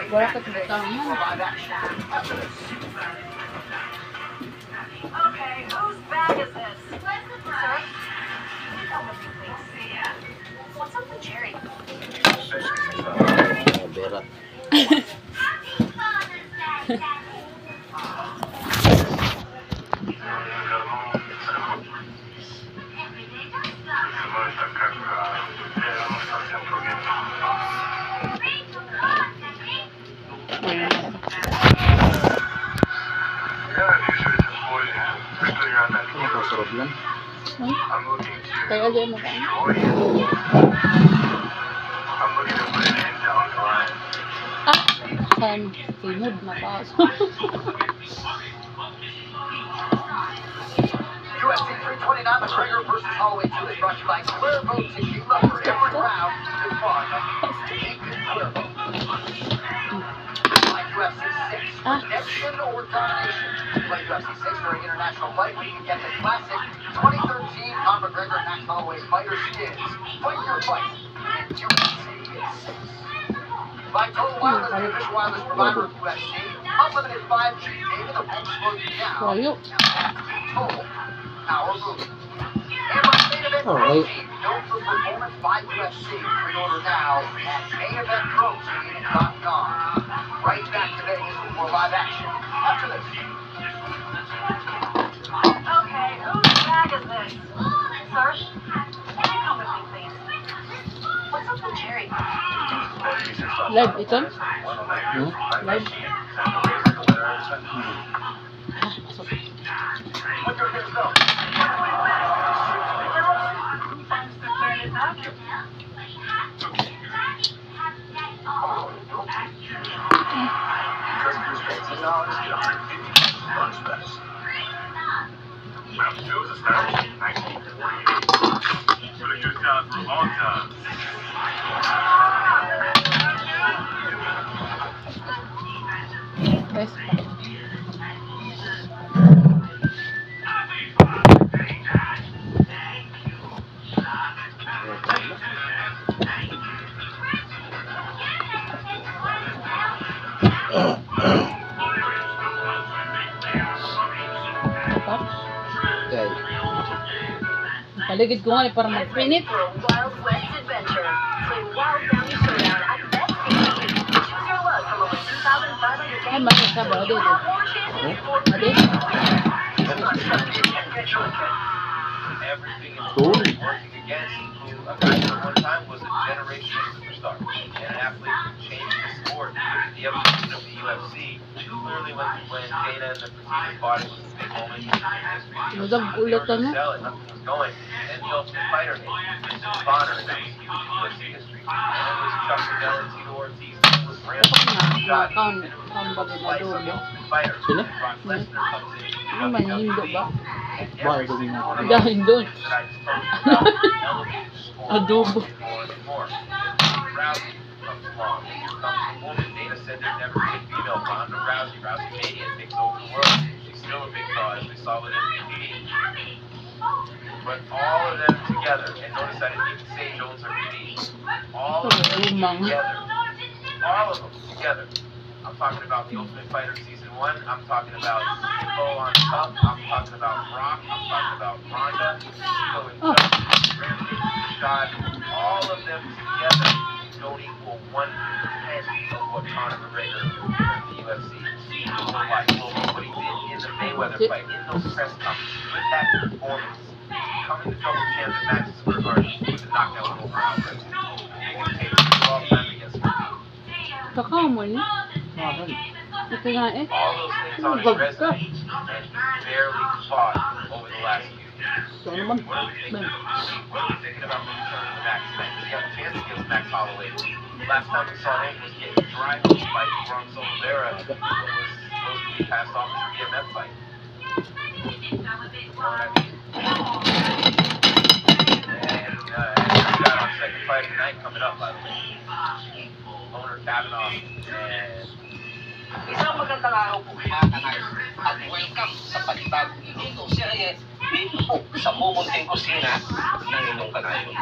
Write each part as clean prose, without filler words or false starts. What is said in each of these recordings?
Wala ka tutang mo. Okay, whose bag is this? Sir? Come with me, please. What's up with Jerry? Berat. Ano po, sarap lang. Kaya dyan mo kain. Kan tinod na kaso. UFC 329 McGregor versus Holloway 2 is brought to you by Cuervo Tequila for every round to fun. Cuervo. Like UFC 6, redemption or domination. Play UFC 6 during International Fight Week and get the classic 2013 Conor McGregor and Max Holloway fighter skins. Fight your fight in UFC 6. By Total Wireless, the official wireless provider of UFC. Unlimited 5G data that won't slow you down. Kayo. Total Power Move. And by Main Event Protein, known for performance by UFC. Pre-order now at maineventprotein.com. Right back to Vegas with more live action after this. Okay, whose bag is this? Sir? Come with me, please. What's up with Jerry? Live ito? Hmm? Live? Look at this though. Yes. Okay. Paligid ko nga para mag-pinit. For a Wild West adventure. Play Wild Family Showdown at Best Game. Choose your luck from over 2,500 Ay, games. masasaba. Ado, ado. More chances for Ado? Everything in the Cool. world is working against a guy that at one time was a generational superstar and an athlete who changed the sport. The evolution of the UFC clearly when Dana and the Fertitta fought, it was a big moment in history. Madam, ulit They ano? were sell it, nothing was going. And then the Ultimate Fighter hit, Vincent Bonner, and that was huge in UFC history. And then it was Chuck Liddell and Tito Ortiz, and it was Rambo Scott, and it was Kaon ba the din slice of the adobo? Ultimate Fighter. Sino? And Brock Lesnar comes in. Ano man, hindo ba? Bakit gawin mo? Dahil doon. Adobo. Rousey comes along. Here comes the woman. Dana said there'd never be a female. Ronda Rousey. Rousey Mania takes over the world. She's still a big draw, as we saw with MVP. But all of them together, and notice I didn't even say Jones or PD. All of them together. All of them together. I'm talking about the Ultimate Fighter Season 1. I'm talking about Kimbo on top. I'm talking about Brock. I'm talking about Ronda. Chico and Chuck. Rampage, Rashad. All of them together don't equal 1/10 of what Conor McGregor did in the UFC. What he did in the Mayweather fight, in those press conferences, with that performance, becoming the double champ at Madison Square Garden with a knockout over Alvarez. Making a case for all time against Khabib. Kakao mo ni? Mahal. Ito nga eh. All those things on his resume, and he barely fought over the last few years. So ano man? What are we thinking? What are we thinking about the return of Max? He had a chance against Max Holloway. Last time we saw him was getting dry by Bronx Oliveira, what was supposed to be passed off as a BMF fight. You know what I mean? Isang magandang araw po mga kanay at welcome sa panibagong Ito serye dito po sa Mumunting Kusina ng inyong kanayon.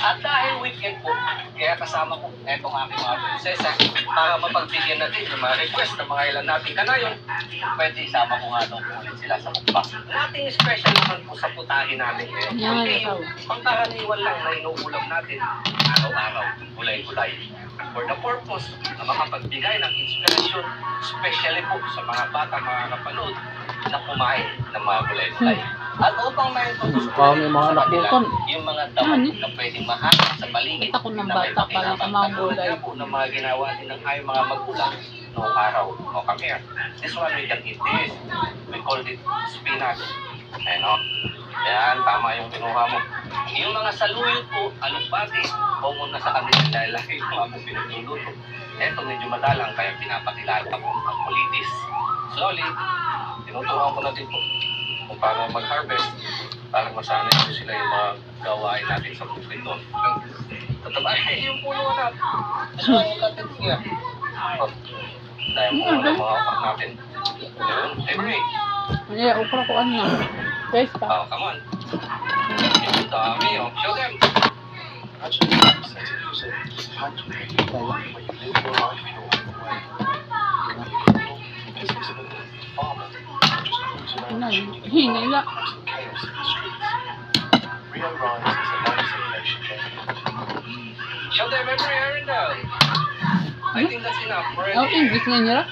At dahil weekend po, kaya kasama ko etong aking mga prinsesa para mapagbigyan natin yung mga request ng mga ilan nating kanayon. Pwede isama ko nga daw po ulit sila sa mukbang. Nating special naman po sa putahe namin ngayon. Yan, Kundi ikaw. yung pangkaraniwan lang na inuulam natin araw-araw, gulay-gulay. For the purpose na makapagbigay ng inspiration, especially po sa mga bata, mga kapanood, na kumain ng mga gulay-gulay. At upang may tutusin May mga sa anak kanila, po. yung mga damo na pwedeng mahanap sa paligid Kita ko ng na may bata pa lang pakinabang mga katulad gulay. nga po ng mga ginawa din ng aming mga magulang noong araw. O kami, this one we can eat this. We called it spinach. Ano? Yan, tama yung kinuha mo. Yung mga saluyot po, alugbati, common na sa kanila dahil lagi yung aming pinagluluto. Eto, medyo madalang kaya pinapakilala ko ang kulitis. Slowly, tinuturuan ko na din po kung paano mag-harvest para masanay ko sila yung mga gawain natin sa bukid doon. Tataba, yung puno na. Gusto mo natin siya. Dahil mo na mga upak natin. Yun, every. Kaya, ukra ko ano. Guys pa. Oh, come on. Yung dami, oh. Show them. Actually, set it was a factory where you live your life your own way. Because it's a farmer just cruising around Ano, shooting hinila. causing chaos in the streets. Rio Rise is a live simulation game. Show them every Arendelle. I think that's enough Oh, already. English nga nila.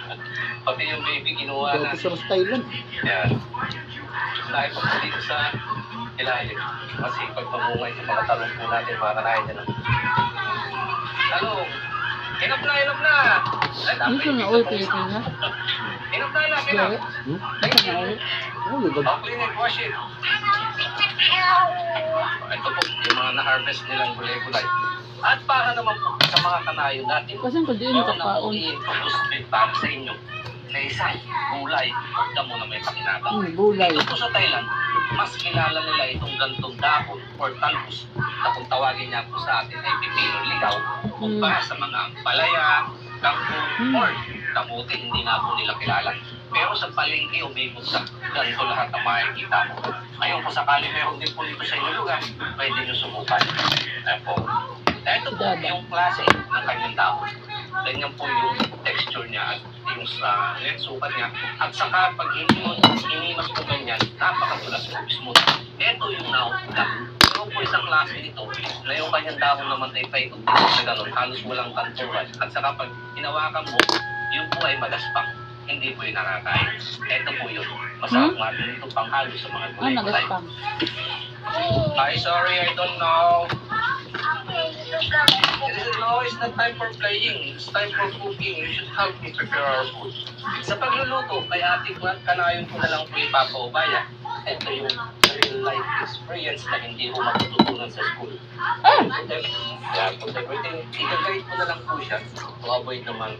Pati yung baby kinuha na. Ito sa Thailand. Yan. Dahil pag dito sa ilalim. Kasi pag pamungay sa mga talong po natin, mga kanahin dyan. Talong! Inap na, inap na! Ay, dapat Dito na yung oil isa plating po. na. Inap na, inap, Gari. inap. Dito na oil. Oh, libag. Oh, clean it, wash it. Ito po, yung mga na-harvest nilang gulay-gulay. At para naman po sa mga kanayon natin, Kasi ko din meron na kapaon. po i-introduce din para sa inyo na isang gulay o damo na may pakinabang. Gulay. Dito po sa Thailand, mas kilala nila itong gantong dahon or talbos na kung tawagin niya po sa atin ay pipinong ligaw kumpara sa mga palaya, kangkong, or kamuti, hindi nga po nila kilala. Pero sa palengke, umibot sa ganito lahat ang makikita mo. Ngayon, kung sakali meron din po dito sa inyong lugar, pwede nyo subukan. Ayan po. Ito po yung klase ng kanyang dahon. Ganyan po yung texture niya at yung sa sukat niya. At saka pag hinimas po ganyan, napakatulas po, smooth. Ito yung nauulang. Meron po isang klase nito na yung kanyang dahon naman ay paikot dito sa ganun. Halos walang kanturan. At saka pag hinawakan mo, yun po ay magaspang. Hindi po yung nakakain. Ito po yun. Masarap nga din ito panghalo sa mga Ah, gulay-gulay. nagaspang. Hi, sorry, I don't know. No, it's not time for playing. It's time for cooking. You should help me prepare our food. Sa pagluluto, kay ating kanayon ko na lang po ipapaubaya. Ito yung real life experience na hindi ko matututunan sa school. Yeah, put everything, i-guide ko na lang po siya to avoid naman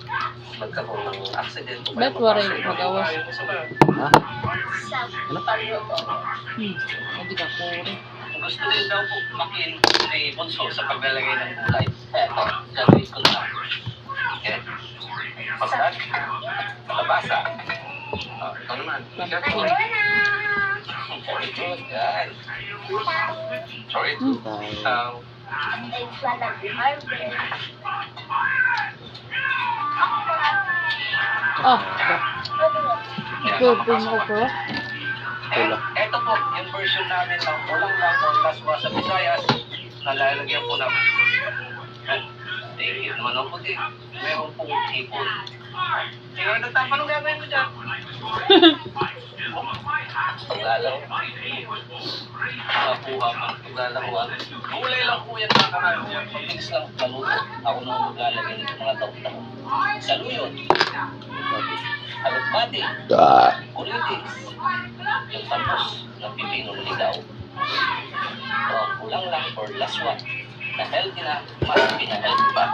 magkaroon ng accident. o kaya Bet waray magpasok ng magawas. tayo sa mga Ha? Hindi ka kuri. gusto din daw po makin ni Bunso sa paglalagay ng gulay. Eto, gagawin ko na lang. Okay. Pagkat, labasa. Ito naman. Pumpkin. Very good, yan. Sorry. Tayo. Oh, Yan, purple mo ko. Ito po, yung version namin ng ulang lang o laswa sa Visayas, nalalagyan po namin. Thank you naman ang puti. Meron pong hipon. Sige, nagtama, anong gagawin mo dyan? Paglalaro. Nakakuha man, paglalaruan. Gulay lang po yan mga kanayon. Pabilis lang maluto. Ako naman maglalagay nito mga taon-taon. Saluyot. Alugbati. Kulitis. Yung tapos ng pipinong ligaw. Kulang lang for laswa. Na healthy na, mas pina-healthy pa.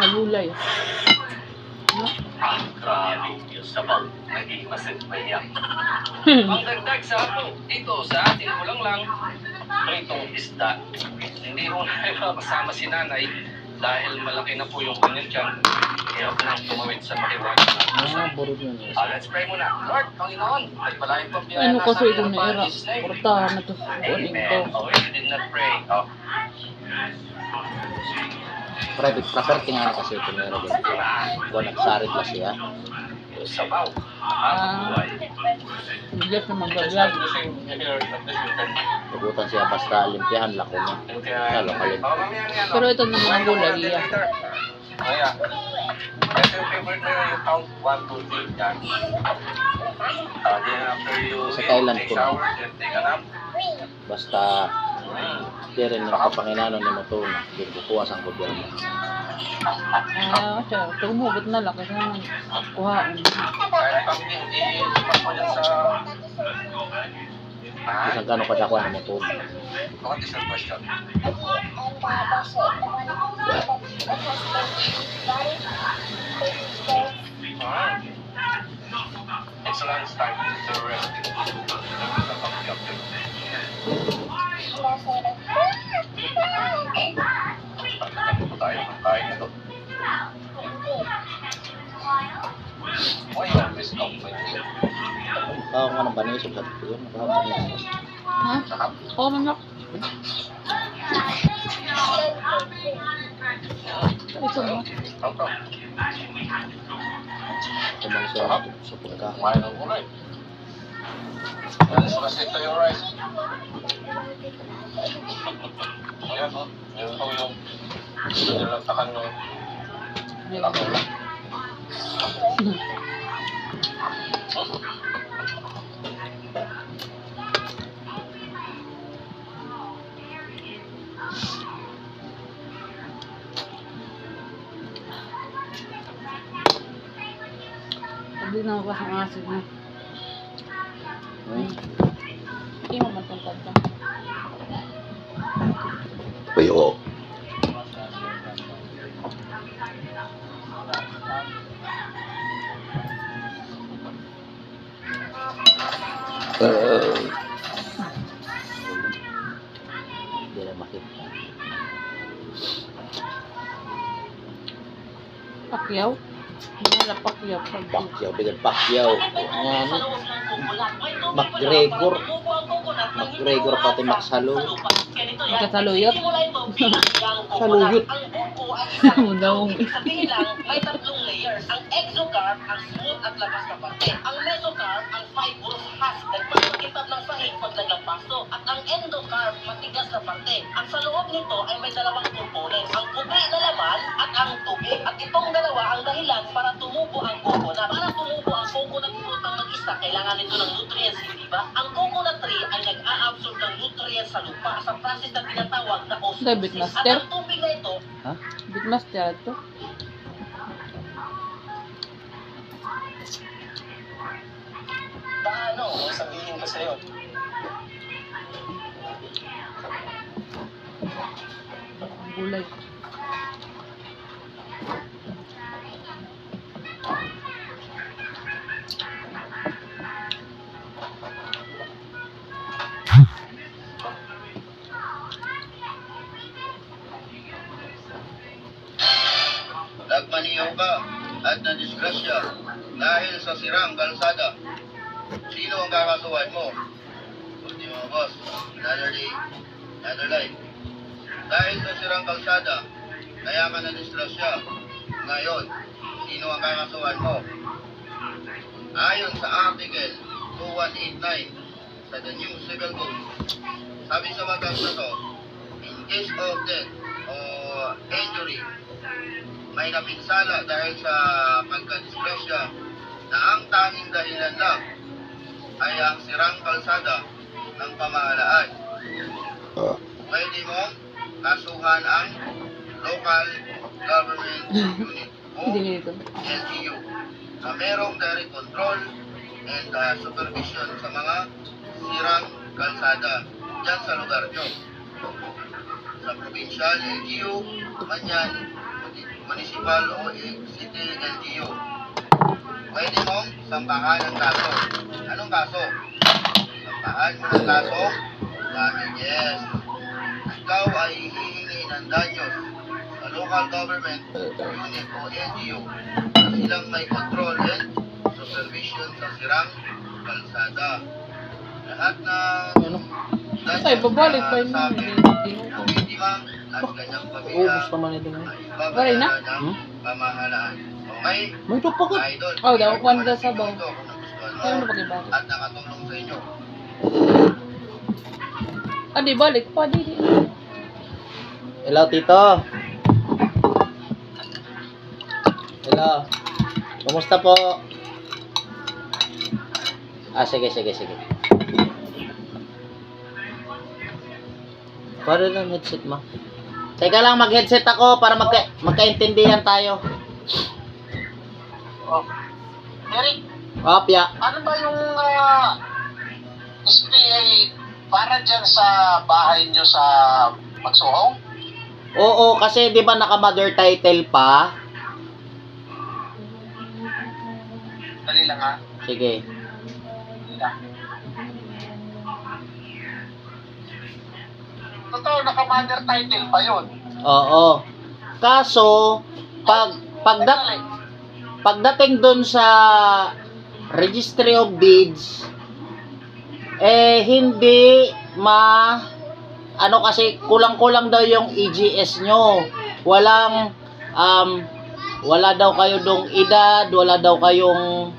Nagulay. No? Grabe yung sabaw. May Imasin pa yan. Ang dagdag sa ako, dito sa ating lang pritong isda. Hindi ko na kasama si nanay dahil malaki na po yung kanyang tiyan. Hirap na tumawid sa makiwag. Burot yun. Let's pray muna. Lord, Panginoon, at palahin po biyaya Ano na kasi sa ito amin ni ang Era? Father, Jesus' name. Portahan na to. Kunin Amen. to. Oh, you did not pray. Oh. Private property nga kasi ito meron din. Kung nagsarit lang siya. Sabaw. Ah. Buhay. Bigas na mag-vlog. Tugutan siya basta limpihan lako niya. Lalo kalit. Pero ito na mga gulay, iya. Kaya, ito yung favorite mo yung count 1, 2, 3 yan. Then after you Sa eat, Thailand take ko na. shower, then take a nap. Basta di rin yung kapanginano ni mo to na kukuha sa gobyerno. Ah, siya. Tumugot na lang kasi naman kuhaan. Kahit pang hindi, sumat mo dyan sa... Isang gano'ng kadakuan ni mo to. What is your question? It's lunch time. So rest. Tayo, kain ito. Why you always complain? Oo nga nang banisog sa ito yun. Nakabanisog. Ha? Oo, manok. Ito mo. Ito. Kumang sa pagka. Kumain ng gulay. Alis kasi ito yung rice. Ayan o. Ayan po yung nilatakan ng lakula. Hindi na ako ang asin na. Hindi mo matungkad ka. Puyo. Hindi na makita. Pakyaw? Wala pakyaw. Pacquiao, bigan Pacquiao. Yan. McGregor. McGregor pati Maxalo. Kasaluyot. Saluyot. Muna mong Sabihin lang, may tatlong layers. Ang exocarp, ang smooth at labas na parte. Ang mesocarp, ang fibrous husk, nagpapakitap ng sahig pag naglampaso. At ang endocarp, matigas na parte. Ang sa loob nito ay may dalawang components. Ang puti na laman at ang tubig. At itong dalawa ang dahilan para tumubo ang coconut. Para tumubo ang coconut fruit ang mag-isa, kailangan nito ng nutrients, hindi ba? Ang coconut tree ay nag-a-absorb ng nutrients sa lupa sa process na tinatawag na David osmosis. At Master? ang tubig na ito, Ha? Bitmaster ito. Paano? Sabihin ko sa'yo. Gulay. Nagmaniyaw ka at nadisgrasya dahil sa sirang kalsada. Sino ang kakasuhan mo? Kundi mga boss, another day, another life. Dahil sa sirang kalsada, kaya ka nadisgrasya. Ngayon, sino ang kakasuhan mo? Ayon sa Article 2189 sa The New Civil Code, sabi sa batas na to, in case of death or injury, may napinsala dahil sa pagkadisgrasya na ang tanging dahilan lang ay ang sirang kalsada ng pamahalaan. Pwede mong kasuhan ang local government unit o Hindi ganito. LGU na merong direct control and supervision sa mga sirang kalsada dyan sa lugar nyo. Sa provincial LGU, man yan, municipal o city LGU. Pwede mong sampahan ng kaso. Anong kaso? Sampahan mo ng kaso, damages. Ikaw ay hihingi ng danyos sa local government unit o LGU na silang may control and supervision sa sirang kalsada. Lahat ng Ay, babalik pa yun. sabi Hindi ng biktima at kanyang pamilya Ubus naman ito. ay Pare na? babayaran ng pamahalaan. Okay? May ito pa ka. Idol, Oh, daw, kwan daw sabaw. ito kung nagustuhan mo Ano na pag-ibalik? at nakatulong sa inyo. Ah, di balik pa. Di. Hello, Tito. Hello. Kumusta po? Ah, sige. Para lang headset mo. Teka lang, mag-headset ako para magkaintindihan tayo. Oh. Eric, Opya. ano ba yung SPA para dyan sa bahay nyo sa Magsuhong? Oo, kasi 'di ba naka-mother title pa? Dali lang ha. Sige. Dali lang. Totoo, naka-mother title pa yun. Oo. Kaso pagdating doon sa Registry of Deeds hindi ano kasi kulang-kulang daw yung EGS nyo. Wala daw kayo dong edad, wala daw kayong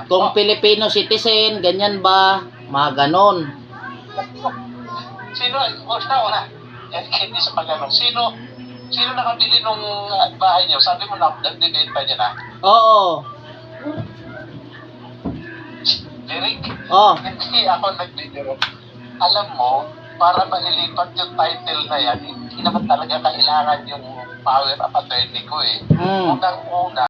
kung Filipino citizen, ganyan ba? Mga ganon. Sino, una, hindi sa pag-ano, sino nakabili nung bahay niyo? Sabi mo na, nag-debate niya na. Oo. Derek, Oh. hindi ako nag-debate. Alam mo, para mailipat yung title na yan, hindi naman talaga kailangan yung power of attorney ko eh. Mm. Unang-una,